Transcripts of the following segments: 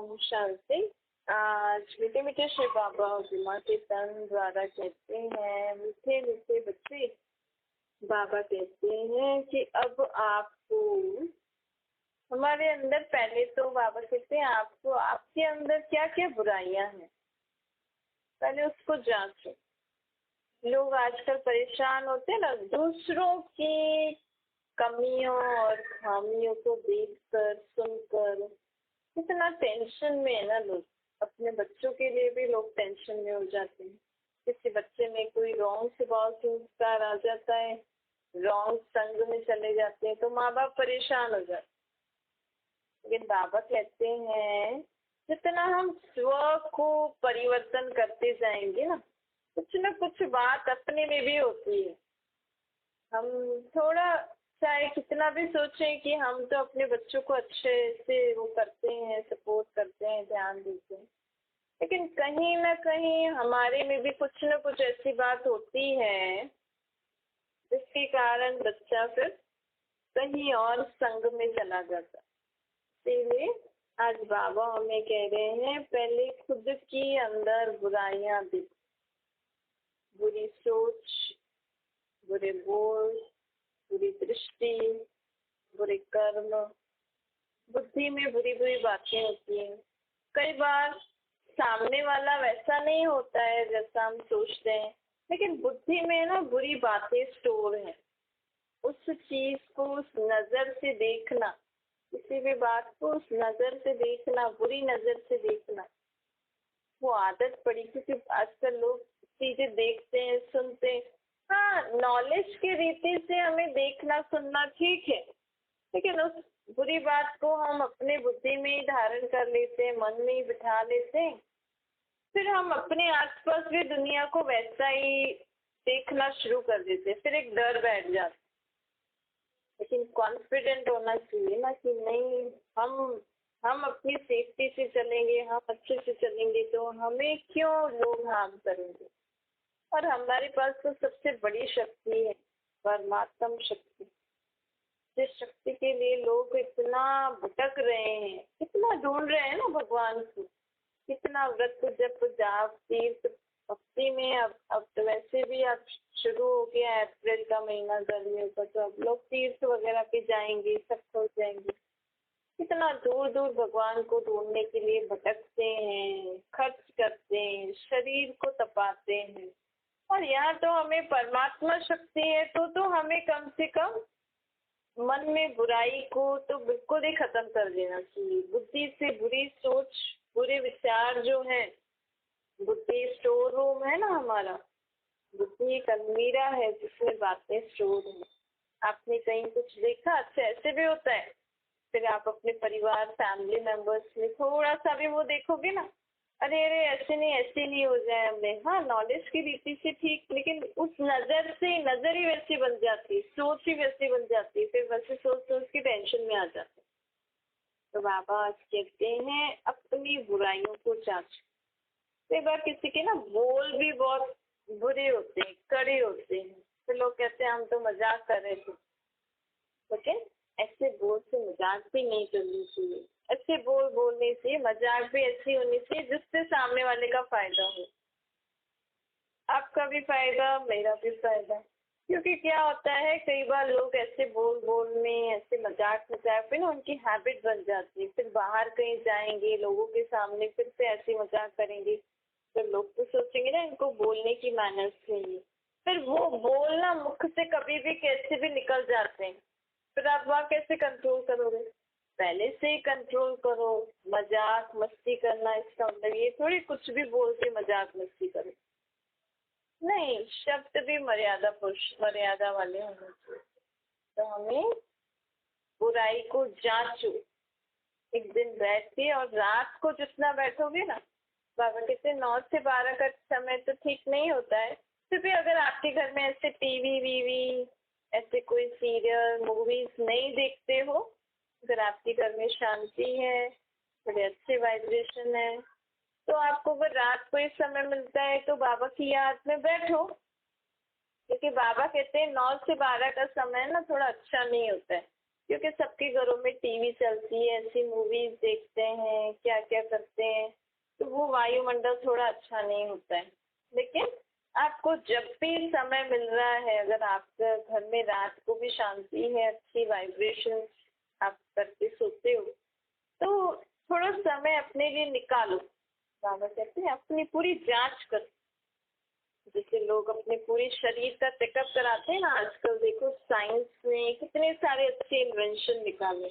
ओम शांति। आज मीठे मीठे शिव बाबा और बिमा के तन द्वारा कहते हैं, मीठे मीठे बच्चे, बाबा कहते हैं कि अब आपको हमारे अंदर, पहले तो बाबा कहते हैं आपको आपके अंदर क्या क्या बुराइयां हैं, पहले उसको जांचो। लोग आजकल परेशान होते हैं ना, दूसरों की कमियों और खामियों को देखकर सुनकर इतना टेंशन में है ना लोग। अपने बच्चों के लिए भी लोग टेंशन में हो जाते हैं। किसी बच्चे में कोई रॉन्ग स्वभाव संस्कार आ जाता है, रॉन्ग संग में चले जाते हैं, तो माँ बाप परेशान हो जाते हैं। लेकिन बाबा कहते हैं जितना हम स्व को परिवर्तन करते जाएंगे ना कुछ बात अपने में भी होती है। हम थोड़ा चाहे कितना भी सोचें कि हम तो अपने बच्चों को अच्छे से वो करते हैं, सपोर्ट करते हैं, ध्यान देते हैं, लेकिन कहीं ना कहीं हमारे में भी कुछ ना कुछ ऐसी बात होती है जिसके कारण बच्चा फिर कहीं और संग में चला जाता। इसीलिए आज बाबा हमें कह रहे हैं, पहले खुद की अंदर बुराइयां दिख, बुरी सोच, बुरे बोल, बुरी दृष्टि, बुरे कर्म, बुद्धि में बुरी बुरी बातें होती हैं। कई बार सामने वाला वैसा नहीं होता है जैसा हम सोचते हैं, लेकिन बुद्धि में ना बुरी बातें स्टोर हैं। उस चीज को उस नजर से देखना, किसी भी बात को उस नजर से देखना, बुरी नजर से देखना, वो आदत पड़ी। क्योंकि आजकल लोग चीजें देखते हैं, सुनते हैं। हाँ, नॉलेज की रीति से हमें देखना सुनना ठीक है, लेकिन उस बुरी बात को हम अपने बुद्धि में ही धारण कर लेते हैं, मन में ही बिठा लेते हैं। फिर हम अपने आसपास भी दुनिया को वैसा ही देखना शुरू कर देते हैं। फिर एक डर बैठ जाता। लेकिन कॉन्फिडेंट होना चाहिए ना कि नहीं, हम अपनी सेफ्टी से चलेंगे, हम अच्छे से चलेंगे, तो हमें क्यों लोग हार्म करेंगे। और हमारे पास तो सबसे बड़ी शक्ति है, परमात्म शक्ति। जिस शक्ति के लिए लोग इतना भटक रहे हैं, इतना ढूंढ रहे हैं ना भगवान को, कितना व्रत जप जाप तीर्थ भक्ति में। अब तो वैसे भी अब शुरू हो गया अप्रैल का महीना गर्मियों का, तो अब लोग तीर्थ वगैरह पे जाएंगे, सब हो जाएंगे। कितना दूर दूर भगवान को ढूंढने के लिए भटकते हैं, खर्च करते हैं, शरीर को तपाते हैं। और यहाँ तो हमें परमात्मा शक्ति है, तो हमें कम से कम मन में बुराई को तो बिल्कुल ही खत्म कर देना चाहिए। बुद्धि से बुरी सोच, बुरे विचार जो है, बुद्धि स्टोर रूम है ना हमारा, बुद्धि एक अलमीरा है जिसमें बातें स्टोर हैं। आपने कहीं कुछ देखा, अच्छा ऐसे भी होता है। फिर आप अपने परिवार, फैमिली मेंबर्स में थोड़ा सा भी वो देखोगे ना, अरे ऐसे नहीं हो जाए हमें। हाँ, नॉलेज की रीति से ठीक, लेकिन उस नजर से नजर ही वैसी बन जाती, सोच ही वैसी बन जाती, फिर वैसे सोच सोच के टेंशन में आ जाते। तो बाबा आज कहते हैं अपनी बुराइयों को जांच। कई बार किसी के ना बोल भी बहुत बुरे होते हैं, कड़े होते हैं, तो लोग कहते हैं हम तो मजाक कर रहे थे। लेकिन ऐसे बोल से मजाक भी नहीं करनी चाहिए। ऐसे बोल बोलने से मजाक भी ऐसी होनी चाहिए जिससे सामने वाले का फायदा हो, आपका भी फायदा, मेरा भी फायदा। क्योंकि क्या होता है, कई बार लोग ऐसे बोल में, ऐसे मजाक पे ना उनकी हैबिट बन जाती है। फिर बाहर कहीं जाएंगे, लोगों के सामने फिर से ऐसे मजाक करेंगे, तो लोग तो सोचेंगे ना इनको बोलने की मैनर्स चाहिए। फिर वो बोलना मुख से कभी भी कैसे भी निकल जाते हैं। फिर आप वहाँ कैसे कंट्रोल करोगे? पहले से ही कंट्रोल करो। मजाक मस्ती करना, इसका मतलब ये थोड़ी कुछ भी बोल के मजाक मस्ती करो, नहीं। शब्द भी मर्यादा वाले होने चाहिए। तो हमें बुराई को जांचो, एक दिन बैठ के, और रात को जितना बैठोगे ना, बाबा कहते 9 से 12 का समय तो ठीक नहीं होता है। फिर भी अगर आपके घर में ऐसे टीवी वीवी, ऐसे कोई सीरियल मूवीज नहीं देखते हो, अगर आपके घर में शांति है, बड़े अच्छे वाइब्रेशन है, तो आपको अगर रात को इस समय मिलता है तो बाबा की याद में बैठो। क्योंकि बाबा कहते हैं 9 से 12 का समय ना थोड़ा अच्छा नहीं होता है, क्योंकि सबके घरों में टीवी चलती है, ऐसी मूवीज देखते हैं, क्या क्या क्या करते हैं, तो वो वायुमंडल थोड़ा अच्छा नहीं होता है। लेकिन आपको जब भी समय मिल रहा है, अगर आपके घर में रात को भी शांति है, अच्छी वाइब्रेशन आप करके सोते हो, तो थोड़ा समय अपने लिए निकालो। बाबा कहते हैं अपनी पूरी जांच करो। जैसे लोग अपने पूरे शरीर का चेकअप कराते हैं ना, आजकल देखो साइंस ने कितने सारे अच्छे इन्वेंशन निकाले,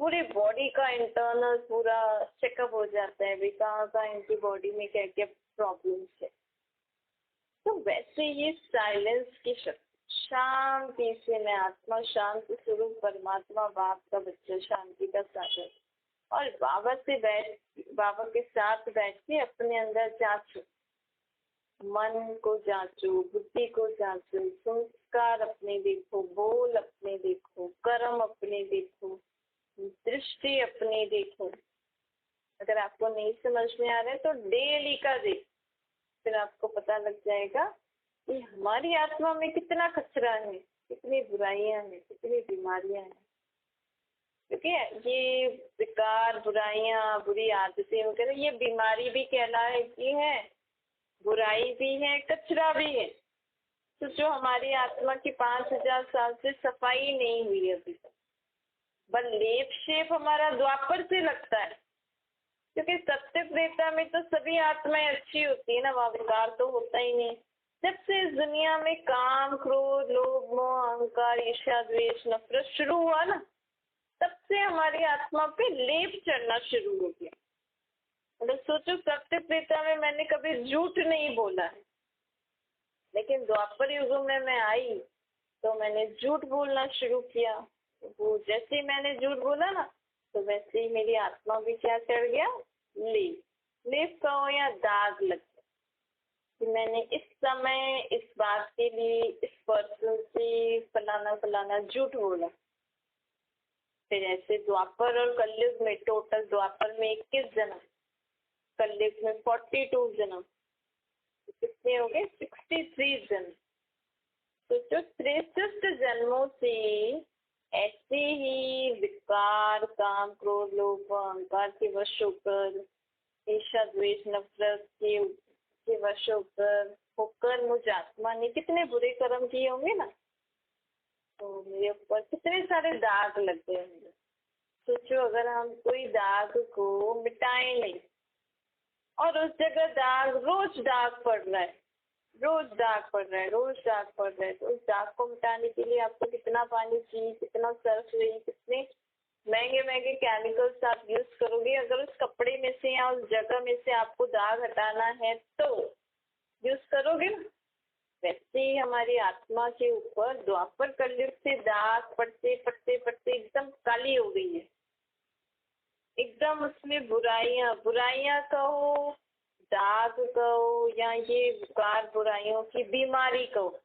पूरे बॉडी का इंटरनल पूरा चेकअप हो जाता है, भी कहाँ कहाँ इनकी बॉडी में क्या क्या प्रॉब्लम्स है। तो वैसे ये साइलेंस की शक्ति, शांति से, मैं आत्मा शांति स्वरूप परमात्मा बाप का बच्चा, शांति का सागर, और बाबा के साथ बैठ के अपने अंदर जांचो, मन को जांचो, बुद्धि को जांचो, संस्कार अपने देखो, बोल अपने देखो, कर्म अपने देखो, दृष्टि अपने देखो। अगर आपको नहीं समझ में आ रहा है तो डेली का देखो, फिर आपको पता लग जाएगा कि हमारी आत्मा में कितना कचरा है, कितनी बुराइयां हैं, कितनी बीमारियां हैं। क्योंकि ये विकार, बुराइयां, बुरी आदतें वगैरह ये बीमारी भी कहलाती है, बुराई भी है, कचरा भी है। तो जो हमारी आत्मा की 5000 साल से सफाई नहीं हुई अभी तक, बस लेप शेप हमारा द्वापर से लगता है। क्योंकि सत्य त्रेता में तो सभी आत्माएं अच्छी होती है ना, वहाँ विकार तो होता ही नहीं। जब से इस दुनिया में काम, क्रोध, लोभ, मोह, अहंकार, ईर्ष्या, द्वेष, नफरत शुरू हुआ ना, तब से हमारी आत्मा पे लेप चढ़ना शुरू हो गया। मतलब सोचो, सत्य त्रेता में मैंने कभी झूठ नहीं बोला है, लेकिन द्वापर युग में मैं आई तो मैंने झूठ बोलना शुरू किया। वो जैसे ही मैंने झूठ बोला ना, तो वैसे ही मेरी आत्मा भी क्या चढ़ गया, लेप। लेप कहो या दाग लग गया कि मैंने इस समय इस बात के लिए इस पर्सन से फलाना फलाना झूठ बोला। फिर ऐसे द्वापर और कलयुग में, टोटल द्वापर में 21 जन्म, कलयुग में 42 जन्म, कितने हो गए, 63 जन्म। तो जो 63 जन्मों से ऐसे ही विकार, काम, क्रोध, लोभ, अहंकार के वश होकर, ईर्ष्या, द्वेष, नफरत के वश होकर मुझ आत्मा ने कितने बुरे कर्म किए होंगे ना, तो मेरे ऊपर कितने सारे दाग लग गए होंगे। सोचो, अगर हम कोई दाग को मिटाए नहीं और उस जगह दाग, रोज दाग पड़ रहा है, रोज दाग पड़ रहा है, रोज दाग पड़ रहा है, तो उस दाग को मिटाने के लिए आपको कितना पानी चाहिए, कितना सर्फ चाहिए, कितने महंगे महंगे केमिकल्स आप यूज करोगे। अगर उस कपड़े में से या उस जगह में से आपको दाग हटाना है तो यूज करोगे ना। वैसे ही हमारी आत्मा के ऊपर द्वापर कलयुग से दाग पड़ते पड़ते पड़ते एकदम काली हो गई है, एकदम उसमें बुराइयां, बुराइयां कहो, दाग कहो, या ये विकार, बुराइयों की बीमारी कहो।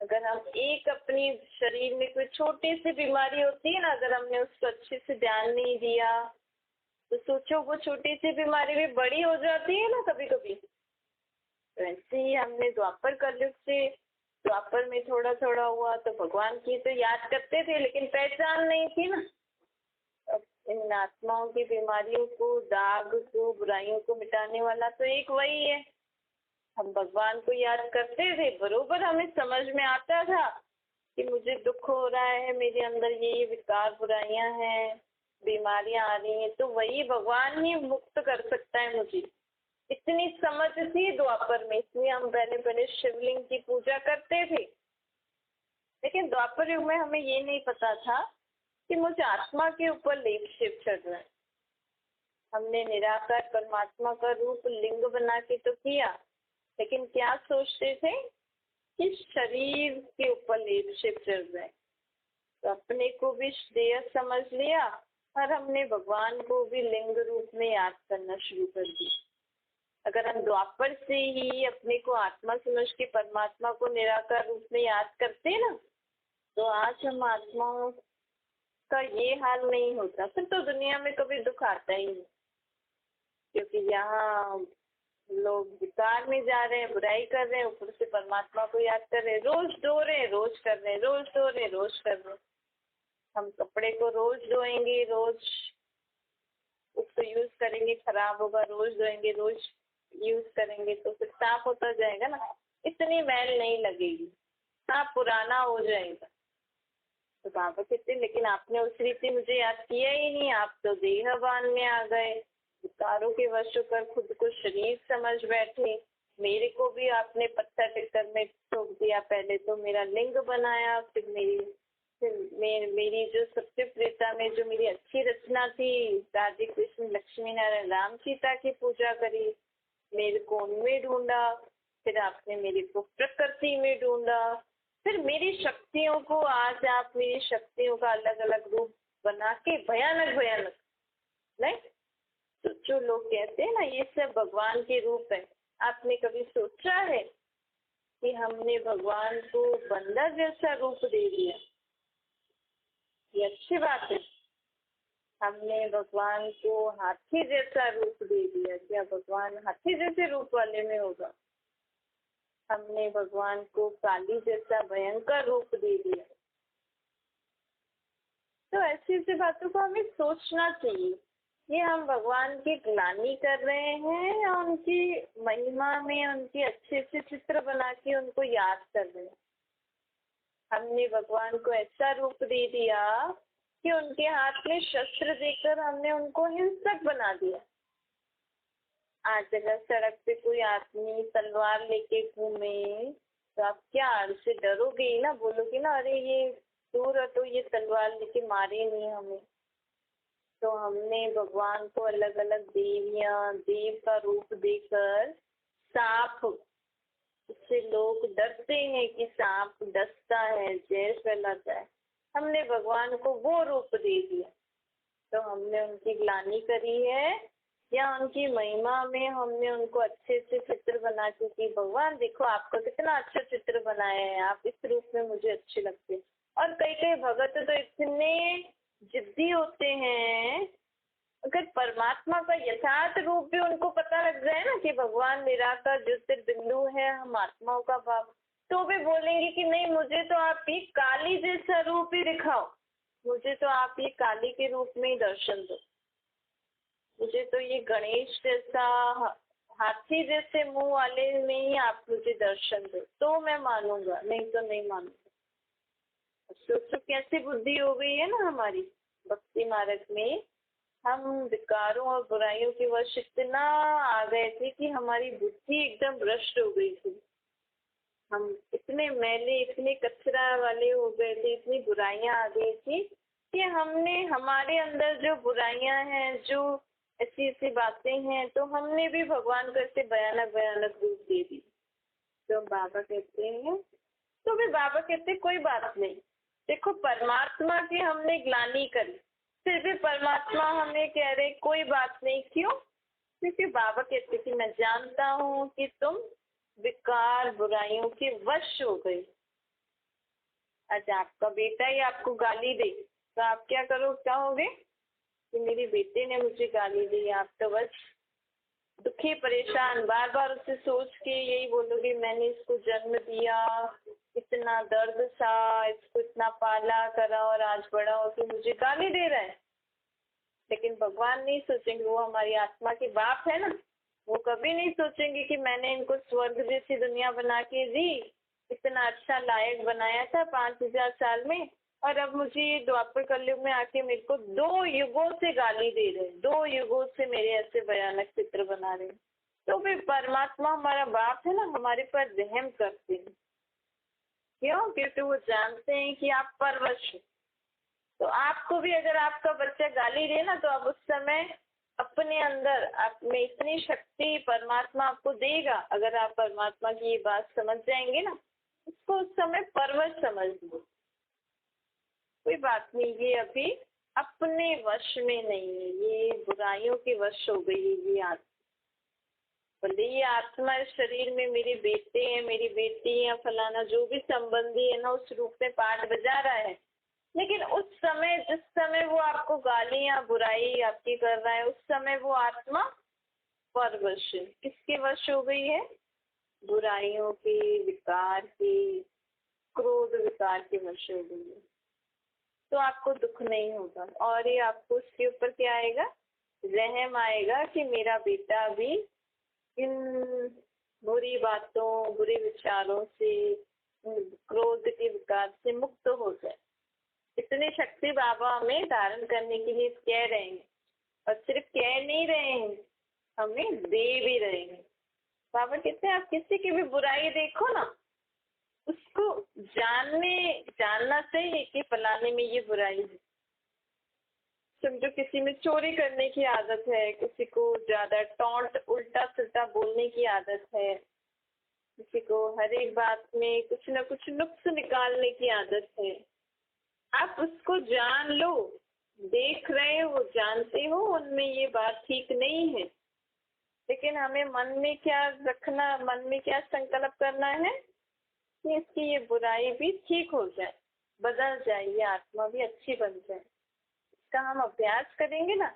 अगर हम एक अपनी शरीर में कोई छोटी सी बीमारी होती है ना, अगर हमने उसको अच्छे से ध्यान नहीं दिया, तो सोचो वो छोटी सी बीमारी भी बड़ी हो जाती है ना कभी कभी। तो ऐसे ही हमने द्वापर कलयुग से, द्वापर में थोड़ा थोड़ा हुआ तो भगवान की तो याद करते थे, लेकिन पहचान नहीं थी ना। अब इन आत्माओं की बीमारियों को, दाग को, बुराइयों को मिटाने वाला तो एक वही है। हम भगवान को याद करते थे, बरोबर हमें समझ में आता था कि मुझे दुख हो रहा है, मेरे अंदर ये विकार, बुराइयां हैं, बीमारियां आ रही हैं, तो वही भगवान ही मुक्त कर सकता है मुझे। इतनी समझ थी द्वापर में, इसलिए हम पहले पहले शिवलिंग की पूजा करते थे। लेकिन द्वापर युग में हमें ये नहीं पता था कि मुझे आत्मा के ऊपर लेप शिव चढ़ रहा है। हमने निराकार परमात्मा का रूप लिंग बना के तो किया, लेकिन क्या सोचते थे कि शरीर के ऊपर लेप शिव चढ़ रहा है। तो अपने को भी श्रेय समझ लिया और हमने भगवान को भी लिंग रूप में याद करना शुरू कर दिया। अगर हम द्वापर से ही अपने को आत्मा समझ के परमात्मा को निराकार रूप में याद करते ना, तो आज हम आत्माओं का ये हाल नहीं होता। फिर तो दुनिया में कभी दुख आता ही नहीं, क्योंकि यहाँ लोग विकार में जा रहे हैं, बुराई कर रहे हैं, ऊपर से परमात्मा को याद कर रहे हैं, रोज धो रहे हैं, रोज कर रहे हैं, रोज धो रहे हैं, रोज कर रहे हैं। हम कपड़े को रोज धोएंगे, रोज उस यूज करेंगे खराब होगा, रोज धोएंगे, रोज यूज करेंगे तो फिर साफ होता जाएगा ना, इतनी मैल नहीं लगेगी, हाँ पुराना हो जाएगा। तो बाबा कहते लेकिन आपने उस रीति मुझे याद किया ही नहीं, आप तो देहवान में आ गए, विकारों के वश होकर खुद को शरीर समझ बैठे। मेरे को भी आपने पत्थर टिक्कर में ठोक दिया, पहले तो मेरा लिंग बनाया, फिर मेरी जो सबसे प्रेता में जो मेरी अच्छी रचना थी, राधे कृष्ण लक्ष्मी नारायण राम सीता की पूजा करी, मेरे को उनमें ढूंढा, फिर आपने मेरे को प्रकृति में ढूंढा, फिर मेरी शक्तियों को आज आप मेरी शक्तियों का अलग अलग रूप बना के भयानक भयानक, नहीं तो जो लोग कहते हैं ना ये सब भगवान के रूप है, आपने कभी सोचा है कि हमने भगवान को बंदर जैसा रूप दे दिया? ये अच्छी बात है। हमने भगवान को हाथी जैसा रूप दे दिया, क्या भगवान हाथी जैसे रूप वाले में होगा? हमने भगवान को काली जैसा भयंकर रूप दे दिया। तो ऐसी ऐसी बातों को हमें सोचना चाहिए। ये हम भगवान की ग्लानि कर रहे हैं या उनकी महिमा में उनके अच्छे अच्छे चित्र बना के उनको याद कर रहे हैं? हमने भगवान को ऐसा रूप दे दिया कि उनके हाथ में शस्त्र देकर हमने उनको हिंसक बना दिया। आज अगर सड़क पे कोई आदमी तलवार लेके घूमे तो आप क्या से डरोगे ही ना, बोलोगे ना अरे ये दूर है तो ये तलवार लेके मारे नहीं हमें। तो हमने भगवान को अलग अलग देवियां देव का रूप देकर सांप, उससे लोग डरते हैं कि सांप डसता है, जहर फैलाता है, हमने भगवान को वो रूप दे दिया। तो हमने उनकी ग्लानि करी है या उनकी महिमा में हमने उनको अच्छे अच्छे चित्र बना के कि भगवान देखो आपका कितना अच्छा चित्र बनाया है, आप इस रूप में मुझे अच्छे लगते हैं। और कई कई भगत तो इतने जिद्दी होते हैं, अगर परमात्मा का यथार्थ रूप भी उनको पता लग जाए ना कि भगवान निराकार ज्योतिर्बिंदु है, हम आत्माओं का भाव, तो भी बोलेंगे कि नहीं मुझे तो आप ये काली जैसा रूप ही दिखाओ, मुझे तो आप ये काली के रूप में ही दर्शन दो, मुझे तो ये गणेश जैसा हाथी जैसे मुंह वाले में ही आप मुझे दर्शन दो, तो मैं मानूंगा, नहीं तो नहीं मानूंगा। सोचो कैसी बुद्धि हो गई है ना हमारी भक्ति मार्ग में। हम विकारों और बुराइयों के वश इतना आ गए थे कि हमारी बुद्धि एकदम भ्रष्ट हो गई थी। हम इतने मैले इतने कचरा वाले हो गए थे, इतनी बुराइयां आ गई थी कि हमने हमारे अंदर जो बुराइयां हैं, जो ऐसी ऐसी बातें हैं, तो हमने भी भगवान को ऐसे भयानक भयानक रूप दे दी। तो बाबा कहते हैं, तो भी बाबा कहते कोई बात नहीं, देखो परमात्मा की हमने ग्लानि करी, फिर भी परमात्मा हमें कह रहे कोई बात नहीं। क्यों? क्योंकि बाबा कहते कि मैं जानता हूँ कि तुम विकार बुराइयों के वश हो गए। आज आपका बेटा ही आपको गाली दे तो आप क्या कहोगे कि मेरे बेटे ने मुझे गाली दी, आप तो बस दुखी परेशान बार बार उसे सोच के यही बोलोगे मैंने इसको जन्म दिया, इतना दर्द सा, इसको इतना पाला करा और आज बड़ा होकर मुझे गाली दे रहा है। लेकिन भगवान नहीं सोचेंगे, वो हमारी आत्मा के बाप है ना, वो कभी नहीं सोचेंगे कि मैंने इनको स्वर्ग जैसी दुनिया बना के दी, इतना अच्छा लायक बनाया था 5000 साल में, और अब मुझे ये द्वापर कलयुग में आके मेरे को 2 युगों से गाली दे रहे, 2 युगों से मेरे ऐसे भयानक चित्र बना रहे। तो भी परमात्मा हमारा बाप है ना, हमारे पर रहम करते हैं। क्यों? क्योंकि वो जानते हैं कि आप परवश हो। तो आपको भी अगर आपका बच्चा गाली दे ना, तो आप उस समय अपने अंदर आप में इतनी शक्ति परमात्मा आपको देगा, अगर आप परमात्मा की ये बात समझ जाएंगे ना, उसको उस समय परवश समझ लो, कोई बात नहीं, ये अभी अपने वश में नहीं है, ये बुराइयों के वश हो गई है ये आत्मा। भले ये आत्मा इस शरीर में मेरे बेटे हैं, मेरी बेटी है, फलाना जो भी संबंधी है ना, उस रूप में पाठ बजा रहा है, लेकिन उस समय जिस समय वो आपको गालियां बुराई आपकी कर रहा है, उस समय वो आत्मा परवश है। किसके वश हो गई है? बुराइयों की, विकार की, क्रोध विकार के वश हो गई है। तो आपको दुख नहीं होगा, और ये आपको उसके ऊपर क्या आएगा? रहम आएगा कि मेरा बेटा भी इन बुरी बातों, बुरे विचारों से, क्रोध के विकार से मुक्त हो जाए। इतनी शक्ति बाबा हमें धारण करने के लिए कह रहे हैं, और सिर्फ कह नहीं रहे हैं, हमें दे भी रहे हैं। बाबा कहते हैं आप किसी की भी बुराई देखो ना, उसको जानना चाहिए कि फलाने में ये बुराई है। समझो किसी में चोरी करने की आदत है, किसी को ज्यादा टॉन्ट, उल्टा सुल्टा बोलने की आदत है, किसी को हर एक बात में कुछ ना कुछ नुक्स निकालने की आदत है। आप उसको जान लो, देख रहे हो, जानते हो उनमें ये बात ठीक नहीं है, लेकिन हमें मन में क्या रखना, मन में क्या संकल्प करना है कि इसकी ये बुराई भी ठीक हो जाए, बदल जाए, ये आत्मा भी अच्छी बन जाए। इसका हम अभ्यास करेंगे ना,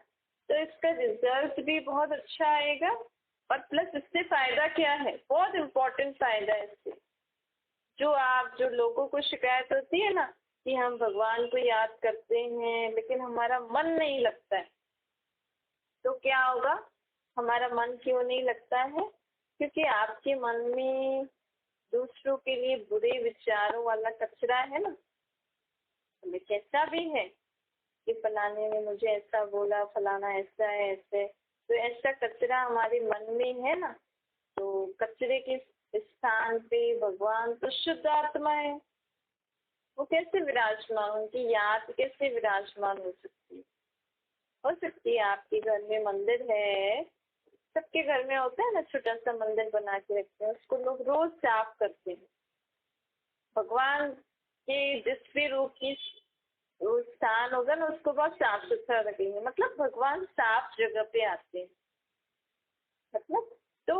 तो इसका रिजल्ट भी बहुत अच्छा आएगा। और प्लस इससे फायदा क्या है, बहुत इम्पोर्टेंट फायदा है इससे। जो लोगों को शिकायत होती है ना कि हम भगवान को याद करते हैं लेकिन हमारा मन नहीं लगता है, तो क्या होगा, हमारा मन क्यों नहीं लगता है? क्योंकि आपके मन में दूसरों के लिए बुरे विचारों वाला कचरा है ना, हमें कैसा भी है कि फलाने ने मुझे ऐसा बोला, फलाना ऐसा है, ऐसे, तो ऐसा कचरा हमारे मन में है ना, तो कचरे के स्थान पे भगवान तो शुद्ध आत्मा है, वो कैसे विराजमान, उनकी याद कैसे विराजमान हो सकती है आपके घर में मंदिर है, सबके घर में होता है ना, छोटा सा मंदिर बना के रखते हैं, उसको लोग रोज साफ करते हैं। भगवान के जिस भी रूप की वो स्थान होगा ना, उसको बहुत साफ सुथरा रखेंगे, मतलब भगवान साफ जगह पे आते हैं, मतलब तो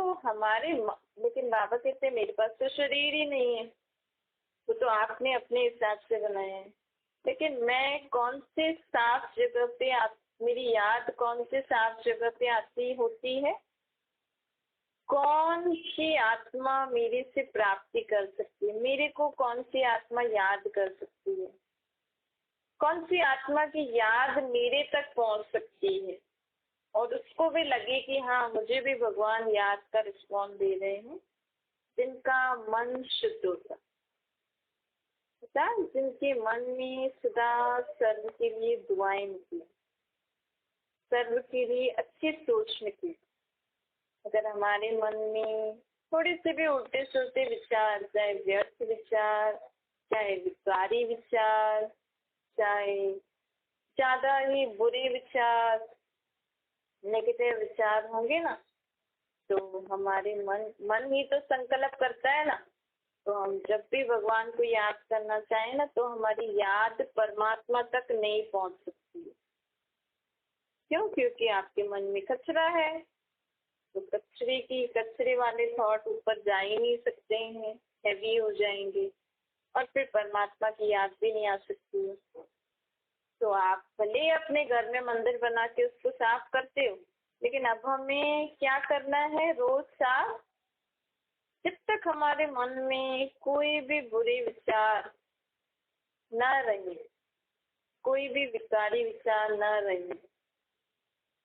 लेकिन बाबा कहते हैं मेरे पास तो शरीर ही नहीं है, वो तो आपने अपने हिसाब से बनाया है, लेकिन मैं कौन से साफ जगह पे मेरी याद कौन से साफ जगह पे आती होती है, कौन सी आत्मा मेरे से प्राप्ति कर सकती है, मेरे को कौन सी आत्मा याद कर सकती है, कौन सी आत्मा की याद मेरे तक पहुंच सकती है और उसको भी लगे कि हाँ मुझे भी भगवान याद का रिस्पॉन्स दे रहे हैं, जिनका मन शुद्ध होता है, जिनके मन में सदा सर्व के लिए दुआएं निकली, सर्व के लिए अच्छी सोच निकली। अगर हमारे मन में थोड़े से भी उल्टे सुलटे विचार, चाहे व्यर्थ विचार, चाहे विकारी विचार, चाहे ज्यादा ही बुरे विचार, नेगेटिव विचार होंगे ना, तो हमारे मन ही तो संकल्प करता है ना, तो हम जब भी भगवान को याद करना चाहें ना, तो हमारी याद परमात्मा तक नहीं पहुंच सकती। क्यों? क्योंकि आपके मन में कचरा है, तो कचरे वाले थॉट ऊपर जा ही नहीं सकते हैं, हैवी हो जाएंगे और फिर परमात्मा की याद भी नहीं आ सकती है। तो आप भले अपने घर में मंदिर बना के उसको साफ करते हो, लेकिन अब हमें क्या करना है, रोज साफ, जब तक हमारे मन में कोई भी बुरे विचार न रहे, कोई भी विकारी विचार न रहे,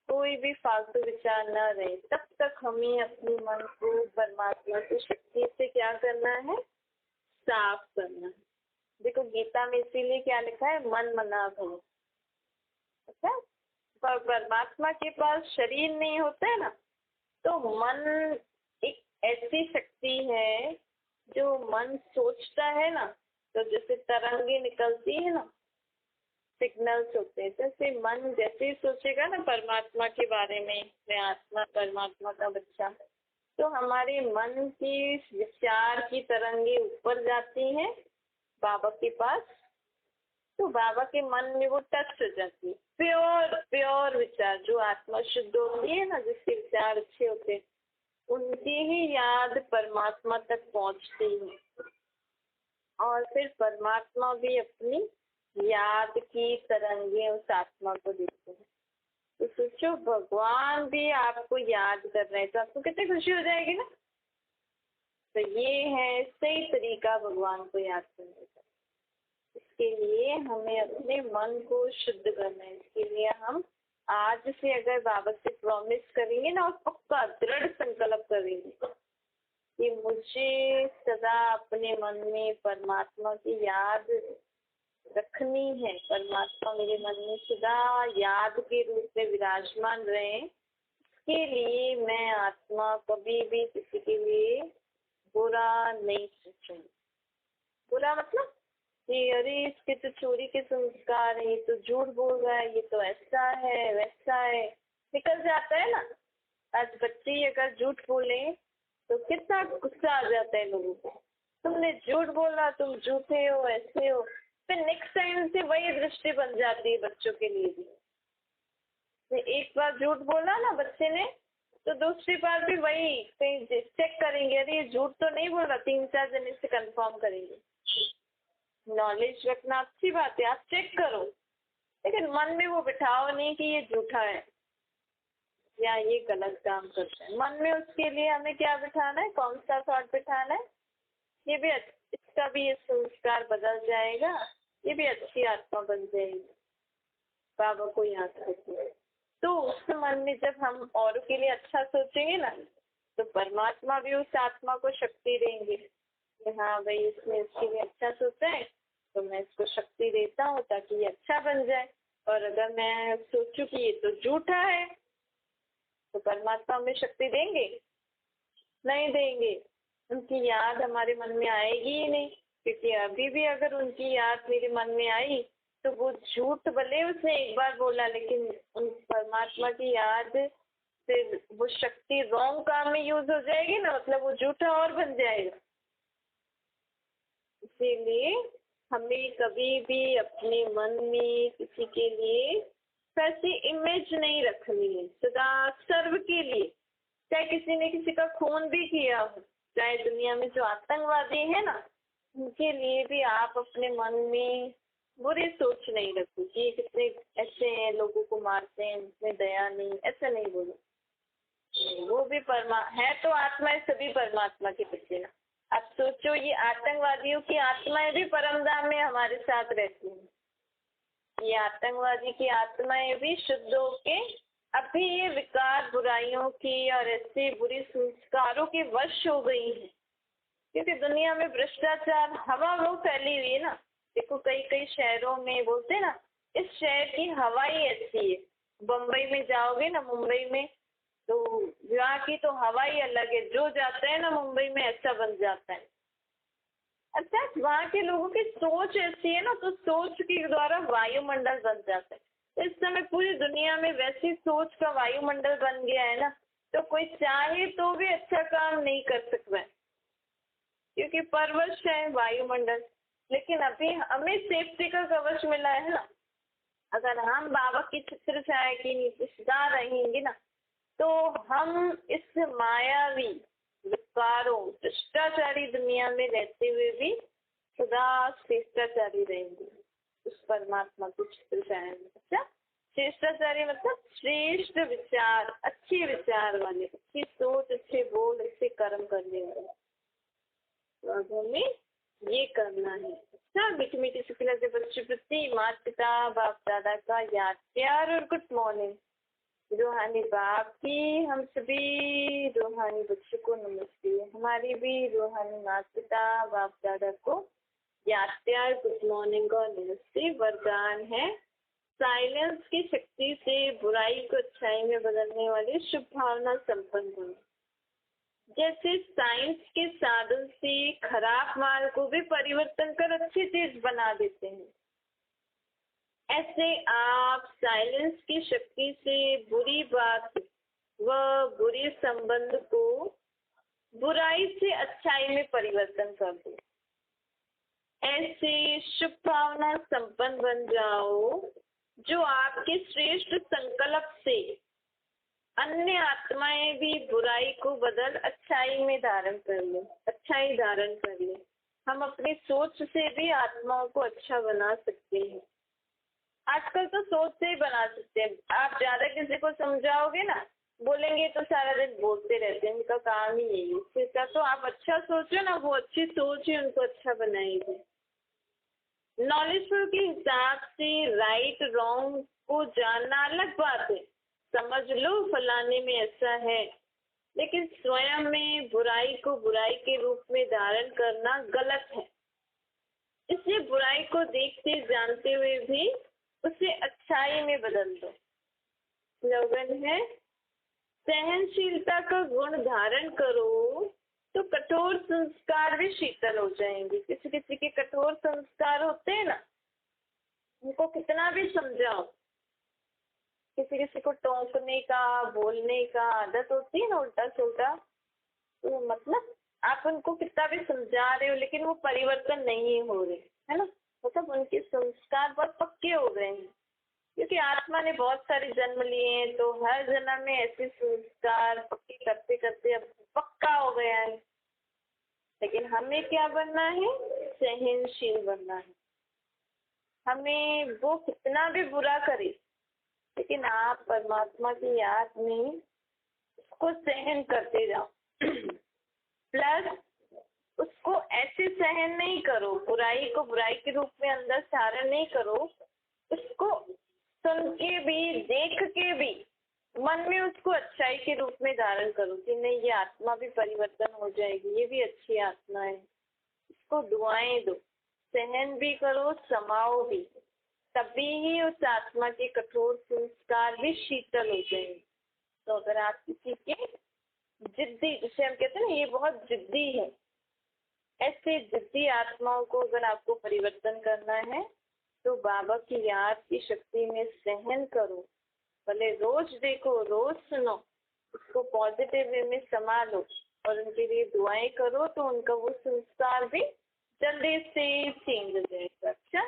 कोई भी फालतू विचार न रहे, तब तक हमें अपने मन को परमात्मा की शक्ति से क्या करना है, साफ करना है। देखो गीता में इसीलिए क्या लिखा है, मन मना भव। अच्छा, पर परमात्मा के पास शरीर नहीं होता है ना, तो मन एक ऐसी शक्ति है, जो मन सोचता है ना, तो जैसे तरंगे निकलती है ना, सिग्नल्स होते हैं, जैसे मन जैसे ही सोचेगा ना परमात्मा के बारे में, मैं आत्मा परमात्मा का बच्चा, तो हमारे मन की विचार की तरंगे ऊपर जाती हैं बाबा के पास, तो बाबा के मन में वो टच हो जाती है, प्योर विचार, जो आत्मा शुद्ध होती है ना, जिसके विचार अच्छे होते हैं, उनकी ही याद परमात्मा तक पहुंचती है, और फिर परमात्मा भी अपनी याद की तरंगे उस आत्मा को देते हैं। तो सोचो भगवान भी आपको याद कर रहे हैं, तो आपको कितनी खुशी हो जाएगी ना। तो ये है सही तरीका भगवान को याद करने का। इसके लिए हमें अपने मन को शुद्ध करना है, इसके लिए हम आज से अगर बाबा से प्रॉमिस करेंगे ना और पक्का दृढ़ संकल्प करेंगे कि मुझे सदा अपने मन में परमात्मा की याद रखनी है, परमात्मा मेरे मन में सदा याद के रूप में विराजमान रहे, के लिए मैं आत्मा कभी भी किसी के लिए बुरा नहीं सोचूंगी। बुरा मतलब कि अरे इसके तो चोरी के संस्कार है, ये तो झूठ बोल रहा है, ये तो ऐसा है वैसा है, निकल जाता है ना। आज बच्चे ही अगर झूठ बोले तो कितना गुस्सा आ जाता है लोगों को, तुमने झूठ बोला, तुम झूठे हो, ऐसे हो। फिर नेक्स्ट टाइम से वही दृष्टि बन जाती है बच्चों के लिए भी। तो एक बार झूठ बोला ना बच्चे ने तो दूसरी बार भी वही कहीं चेक करेंगे, अरे ये झूठ तो नहीं बोल रहा, 3-4 जने से कंफर्म करेंगे। नॉलेज रखना अच्छी बात है, आप चेक करो, लेकिन मन में वो बिठाओ नहीं कि ये झूठा है या ये गलत काम करता है। मन में उसके लिए हमें क्या बिठाना है, कौन सा थॉट बिठाना है, ये भी इसका भी ये संस्कार बदल जाएगा, ये भी अच्छी आत्मा बन जाएगी, बाबा को याद करके। तो उस मन में जब हम औरों के लिए अच्छा सोचेंगे ना तो परमात्मा भी उस आत्मा को शक्ति देंगे कि हाँ भाई इसने इसके लिए अच्छा सोचा है तो मैं इसको शक्ति देता हूँ ताकि ये अच्छा बन जाए। और अगर मैं सोचूं कि ये तो झूठा है तो परमात्मा हमें शक्ति देंगे? नहीं देंगे। उनकी याद हमारे मन में आएगी ही नहीं, क्योंकि अभी भी अगर उनकी याद मेरे मन में आई तो वो झूठ भले उसने एक बार बोला, लेकिन उन परमात्मा की याद से वो शक्ति रॉन्ग काम में यूज हो जाएगी ना, मतलब वो झूठा और बन जाएगा। इसीलिए हमें कभी भी अपने मन में किसी के लिए वैसी इमेज नहीं रखनी है, सदा सर्व के लिए। चाहे किसी ने किसी का खून भी किया हो, चाहे दुनिया में जो आतंकवादी है ना, उनके लिए भी आप अपने मन में बुरी सोच नहीं रखो कि कितने ऐसे हैं, लोगों को मारते हैं, उनमें दया नहीं, ऐसा नहीं बोलो। वो भी है तो आत्माएं सभी परमात्मा के बच्चे ना। अब सोचो ये आतंकवादियों की आत्माएं भी परमधाम में हमारे साथ रहती हैं, ये आतंकवादी की आत्माएं भी शुद्ध होके अभी ये विकार बुराइयों की और ऐसे बुरी संस्कारों के वश हो गई है, क्योंकि दुनिया में भ्रष्टाचार हवा वो फैली हुई है ना। देखो कई कई शहरों में बोलते हैं ना, इस शहर की हवा ही ऐसी है। बम्बई में जाओगे ना, मुंबई में, तो यहाँ की तो हवा ही अलग है, जो जाता है ना मुंबई में ऐसा बन जाता है। अच्छा, वहाँ के लोगों की सोच ऐसी है ना, तो सोच के द्वारा वायुमंडल बन जाता है। तो इस समय पूरी दुनिया में वैसी सोच का वायुमंडल बन गया है ना, तो कोई चाहे तो भी अच्छा काम नहीं कर सकता है, क्योंकि परवश है वायुमंडल। लेकिन अभी हमें सेफ्टी का कवच मिला है ना, अगर हम बाबा की छत्र छाया के नीचे सदा रहेंगे ना, तो हम इस मायावी विकारों भ्रष्टाचारी दुनिया में रहते हुए भी सदा श्रेष्ठाचारी रहेंगे उस परमात्मा की छत्र छाया में। अच्छा, श्रेष्ठाचारी मतलब श्रेष्ठ विचार, अच्छे विचार वाले, अच्छी सोच, अच्छे बोल, अच्छे कर्म करने वाले। तो अब हमें ये करना है। अच्छा, मीठी मीठी शुक्ला के बच्चों प्रति माता पिता बाप दादा का याद प्यार और गुड मॉर्निंग। रूहानी बाप की हम सभी रूहानी बच्चों को नमस्ते। हमारी भी रूहानी माता पिता बाप दादा को याद प्यार गुड मॉर्निंग और नमस्ते। वरदान है साइलेंस की शक्ति से बुराई को अच्छाई में बदलने वाली शुभ भावना संपन्न हो। जैसे साइंस के साधन से खराब माल को भी परिवर्तन कर अच्छी चीज बना देते हैं, ऐसे आप साइलेंस की शक्ति से बुरी बात व बुरे संबंध को बुराई से अच्छाई में परिवर्तन कर दो। ऐसे शुभ भावना संपन्न बन जाओ जो आपके श्रेष्ठ संकल्प से अन्य आत्माएं भी बुराई को बदल अच्छाई में धारण कर ले, अच्छाई धारण कर ले। हम अपनी सोच से भी आत्माओं को अच्छा बना सकते हैं। आजकल तो सोच से ही बना सकते हैं। आप ज्यादा किसी को समझाओगे ना, बोलेंगे तो सारा दिन बोलते रहते हैं, उनका काम ही यही है। इससे तो आप अच्छा सोचो ना, वो अच्छी सोच ही उनको अच्छा बनाएगी। नॉलेजफुल के हिसाब से राइट रॉन्ग को जानना अलग बात है, समझ लो फलाने में ऐसा है, लेकिन स्वयं में बुराई को बुराई के रूप में धारण करना गलत है। इसलिए बुराई को देखते जानते हुए भी उसे अच्छाई में बदल दो। स्लोगन है, सहनशीलता का गुण धारण करो तो कठोर संस्कार भी शीतल हो जाएंगे। किसी किसी के कठोर संस्कार होते हैं ना, उनको कितना भी समझाओ, किसी किसी को टोकने का बोलने का आदत होती है ना उल्टा सुल्टा, तो मतलब आप उनको कितना भी समझा रहे हो लेकिन वो परिवर्तन नहीं हो रहे, है ना, मतलब उनके संस्कार बहुत पक्के हो गए हैं, क्योंकि आत्मा ने बहुत सारे जन्म लिए हैं, तो हर जन्म में ऐसे संस्कार पक्के करते करते अब पक्का हो गया है। लेकिन हमें क्या बनना है? सहनशील बनना है। हमें वो कितना भी बुरा करे, लेकिन आप परमात्मा की याद में उसको सहन करते जाओ। प्लस उसको ऐसे सहन नहीं करो, बुराई को बुराई के रूप में अंदर धारण नहीं करो, उसको सुन के भी देख के भी मन में उसको अच्छाई के रूप में धारण करो कि नहीं, ये आत्मा भी परिवर्तन हो जाएगी, ये भी अच्छी आत्मा है, इसको दुआएं दो, सहन भी करो, समाओ भी, तभी ही उस आत्मा के कठोर संस्कार भी शीतल हो जाएंगे। तो अगर आप किसी के जिद्दी, जिसे हम कहते हैं ना ये बहुत जिद्दी है, ऐसे जिद्दी आत्माओं को अगर आपको परिवर्तन करना है तो बाबा की याद की शक्ति में सहन करो, भले रोज देखो, रोज सुनो, उसको पॉजिटिव वे में संभालो और उनके लिए दुआएं करो, तो उनका वो संस्कार भी जल्दी से चेंज हो जाएगा। अच्छा,